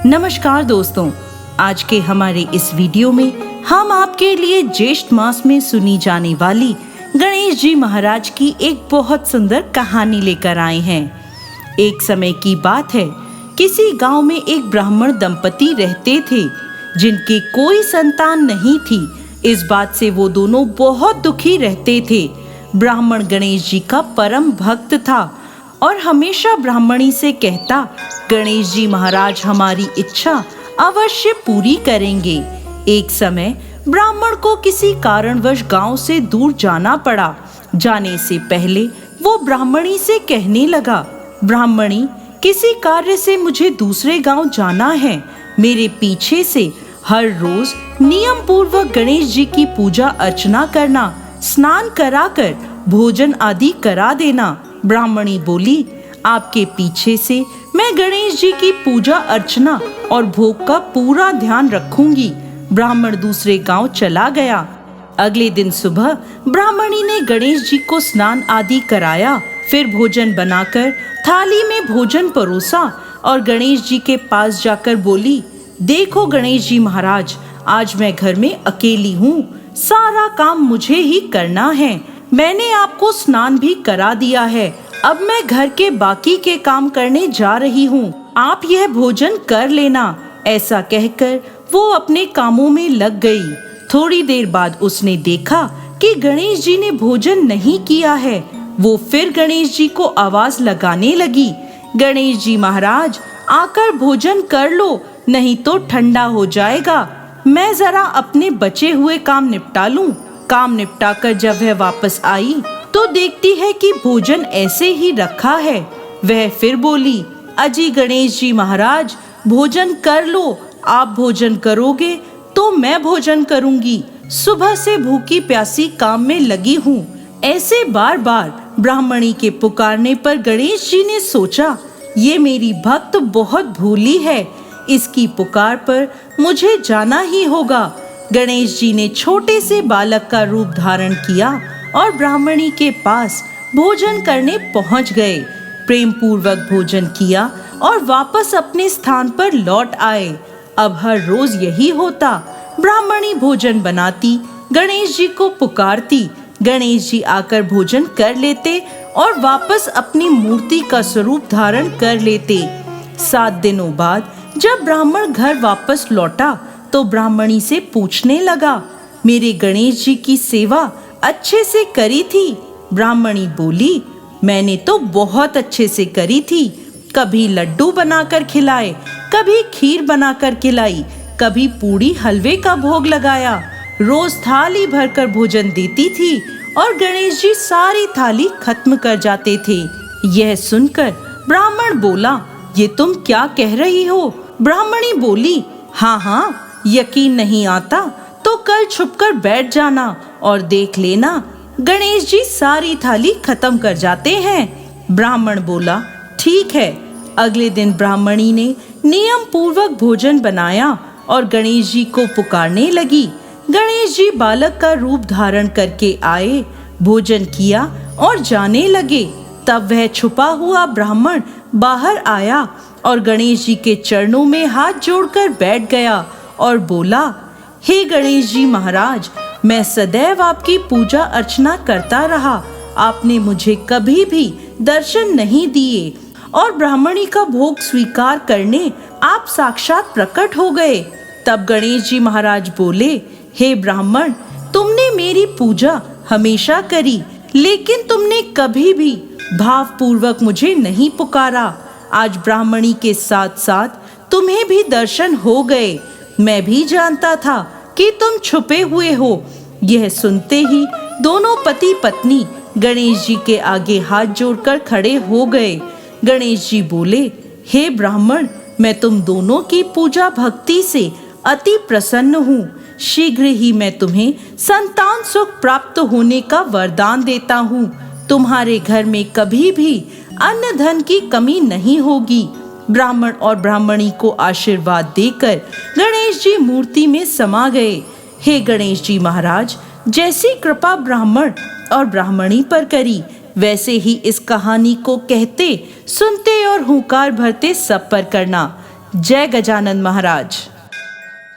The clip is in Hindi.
नमस्कार दोस्तों, आज के हमारे इस वीडियो में हम आपके लिए ज्येष्ठ मास में सुनी जाने वाली गणेश जी महाराज की एक बहुत सुंदर कहानी लेकर आए हैं। एक समय की बात है, किसी गांव में एक ब्राह्मण दंपति रहते थे जिनके कोई संतान नहीं थी। इस बात से वो दोनों बहुत दुखी रहते थे। ब्राह्मण गणेश जी का परम भक्त था और हमेशा ब्राह्मणी से कहता, गणेश जी महाराज हमारी इच्छा अवश्य पूरी करेंगे। एक समय ब्राह्मण को किसी कारणवश गांव से दूर जाना पड़ा। जाने से पहले वो ब्राह्मणी से कहने लगा, ब्राह्मणी, किसी कार्य से मुझे दूसरे गांव जाना है। मेरे पीछे से हर रोज नियम पूर्वक गणेश जी की पूजा अर्चना करना, स्नान कराकर भोजन आदि करा देना। ब्राह्मणी बोली, आपके पीछे से मैं गणेश जी की पूजा अर्चना और भोग का पूरा ध्यान रखूंगी। ब्राह्मण दूसरे गांव चला गया। अगले दिन सुबह ब्राह्मणी ने गणेश जी को स्नान आदि कराया, फिर भोजन बनाकर थाली में भोजन परोसा और गणेश जी के पास जाकर बोली, देखो गणेश जी महाराज, आज मैं घर में अकेली हूँ, सारा काम मुझे ही करना है। मैंने आपको स्नान भी करा दिया है, अब मैं घर के बाकी के काम करने जा रही हूँ, आप यह भोजन कर लेना। ऐसा कहकर वो अपने कामों में लग गई। थोड़ी देर बाद उसने देखा कि गणेश जी ने भोजन नहीं किया है। वो फिर गणेश जी को आवाज लगाने लगी, गणेश जी महाराज आकर भोजन कर लो, नहीं तो ठंडा हो जाएगा। मैं जरा अपने बचे हुए काम निपटा लूं। काम निपटाकर जब वह वापस आई तो देखती है कि भोजन ऐसे ही रखा है। वह फिर बोली, अजी गणेश जी महाराज भोजन कर लो, आप भोजन करोगे तो मैं भोजन करूंगी। सुबह से भूखी प्यासी काम में लगी हूँ। ऐसे बार बार ब्राह्मणी के पुकारने पर गणेश जी ने सोचा, ये मेरी भक्त बहुत भोली है, इसकी पुकार पर मुझे जाना ही होगा। गणेश जी ने छोटे से बालक का रूप धारण किया और ब्राह्मणी के पास भोजन करने पहुंच गए। प्रेम पूर्वक भोजन किया और वापस अपने स्थान पर लौट आए। अब हर रोज यही होता। ब्राह्मणी भोजन बनाती, गणेश जी को पुकारती, गणेश जी आकर भोजन कर लेते और वापस अपनी मूर्ति का स्वरूप धारण कर लेते। 7 दिनों बाद जब ब्राह्मण घर वापस लौटा तो ब्राह्मणी से पूछने लगा, मेरे गणेश जी की सेवा अच्छे से करी थी? ब्राह्मणी बोली, मैंने तो बहुत अच्छे से करी थी। कभी लड्डू बनाकर खिलाए, कभी खीर बनाकर खिलाई, कभी पूड़ी हलवे का भोग लगाया। रोज थाली भरकर भोजन देती थी और गणेश जी सारी थाली खत्म कर जाते थे। यह सुनकर ब्राह्मण बोला, ये तुम क्या कह रही हो? ब्राह्मणी बोली, हाँ, यकीन नहीं आता तो कल छुपकर बैठ जाना और देख लेना, गणेश जी सारी थाली खत्म कर जाते हैं। ब्राह्मण बोला, ठीक है। अगले दिन ब्राह्मणी ने नियम पूर्वक भोजन बनाया और गणेश जी को पुकारने लगी। गणेश जी बालक का रूप धारण करके आए, भोजन किया और जाने लगे। तब वह छुपा हुआ ब्राह्मण बाहर आया और गणेश जी के चरणों में हाथ जोड़कर बैठ गया और बोला, हे गणेश जी महाराज, मैं सदैव आपकी पूजा अर्चना करता रहा, आपने मुझे कभी भी दर्शन नहीं दिए और ब्राह्मणी का भोग स्वीकार करने आप साक्षात प्रकट हो गए। तब गणेश जी महाराज बोले, हे ब्राह्मण, तुमने मेरी पूजा हमेशा करी, लेकिन तुमने कभी भी भाव पूर्वक मुझे नहीं पुकारा। आज ब्राह्मणी के साथ साथ तुम्हें भी दर्शन हो गए। मैं भी जानता था कि तुम छुपे हुए हो। यह सुनते ही दोनों पति पत्नी गणेश जी के आगे हाथ जोड़कर खड़े हो गए। गणेश जी बोले, हे ब्राह्मण, मैं तुम दोनों की पूजा भक्ति से अति प्रसन्न हूँ। शीघ्र ही मैं तुम्हें संतान सुख प्राप्त होने का वरदान देता हूँ। तुम्हारे घर में कभी भी अन्न धन की कमी नहीं होगी। ब्राह्मण और ब्राह्मणी को आशीर्वाद देकर गणेश जी मूर्ति में समा गए। हे गणेश जी महाराज, जैसी कृपा ब्राह्मण और ब्राह्मणी पर करी, वैसे ही इस कहानी को कहते, सुनते और हुंकार भरते सब पर करना। जय गजानन महाराज।